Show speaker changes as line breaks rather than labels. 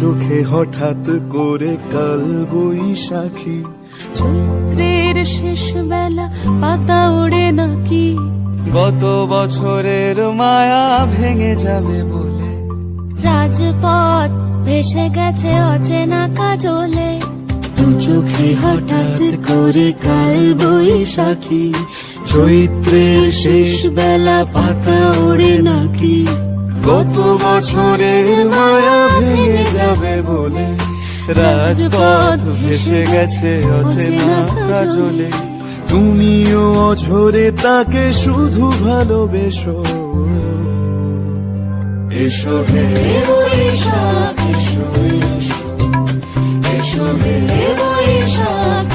চোখে হঠাৎ করে কাল বৈশাখী,
চৈত্রের শেষ বেলা পাতা ওড়ে নাকি,
গত বছরের মায়া ভেঙে যাবে বলে,
রাজপথ ভেসে গেছে অচেনা কাজলে,
দু চোখে হঠাৎ করে কাল বৈশাখী, চৈত্রের শেষ বেলা পাতা ওড়ে নাকি, গত বছরের মায়া ভেঙে যাবে বলে, রাজপথ ভেসে গেছে অচেনা কাজলে। তুমিও অঝরে তাকে শুধু ভালোবেসো, এসো হে বৈশাখ, এসো এসো, এসো হে বৈশাখ।